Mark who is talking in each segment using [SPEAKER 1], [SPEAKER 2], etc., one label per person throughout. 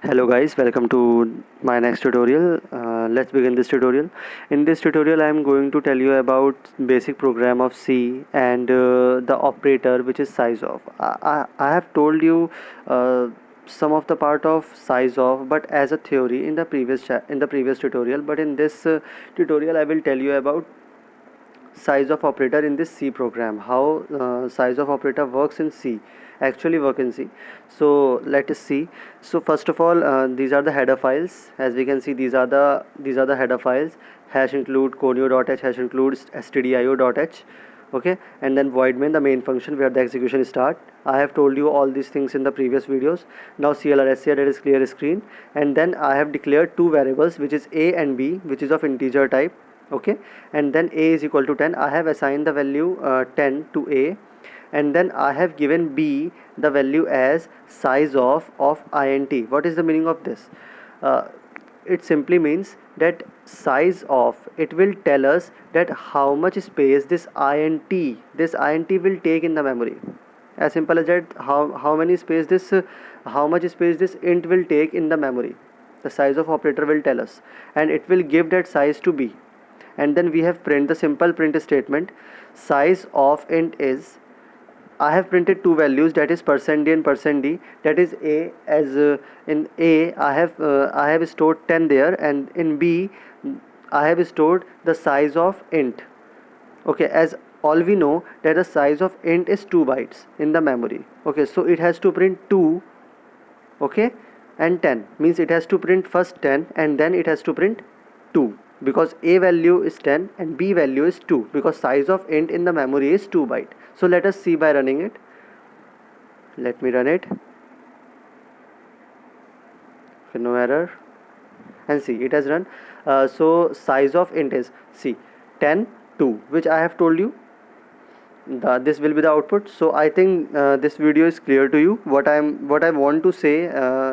[SPEAKER 1] Hello guys, welcome to my next tutorial. Let's begin this tutorial. In this tutorial I am going to tell you about basic program of C and the operator which is sizeof. I have told you some of the part of sizeof but as a theory in the previous tutorial, but in this tutorial I will tell you about sizeof operator in this C program, how sizeof operator works in C, actually work in C. So let us see. So first of all, these are the header files. As we can see, these are the header files. Hash include conio.h, hash includes stdio.h. Okay, and then void main, the main function where the execution start. I have told you all these things in the previous videos. Now clrsc, that is clear screen, and then I have declared two variables which is a and b, which is of integer type. Okay, and then a is equal to 10. I have assigned the value 10 to a, and then I have given b the value as size of int. What is the meaning of this? uh, it simply means that size of, it will tell us that how much space this int will take in the memory. As simple as that, how many space this how much space this int will take in the memory. The size of operator will tell us, and it will give that size to b. And then we have print, the simple print statement. Size of int is, I have printed two values, that is %d and %d. That is a, as in a I have stored 10 there, and in b I have stored the size of int. Okay, as all we know that the size of int is 2 bytes in the memory. Okay, so it has to print 2. Okay, and 10 means it has to print first 10 and then it has to print 2, because a value is 10 and b value is 2, because size of int in the memory is 2 byte. So let us see by running it. Let me run it. Okay, no error, and see it has run. So size of int is, see, 10 2, which I have told you. This will be the output. So I think this video is clear to you. What I want to say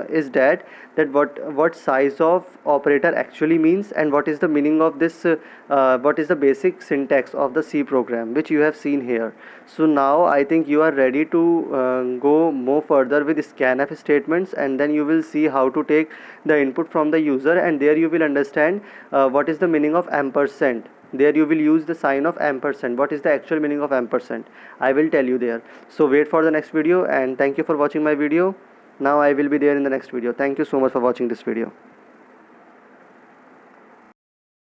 [SPEAKER 1] is that what size of operator actually means, and what is the meaning of this, what is the basic syntax of the C program which you have seen here. So now I think you are ready to go more further with scanf statements, and then you will see how to take the input from the user, and there you will understand what is the meaning of ampersand. There you will use the sign of ampersand. What is the actual meaning of ampersand? I will tell you there. So wait for the next video, and thank you for watching my video. Now I will be there in the next video. Thank you so much for watching this video.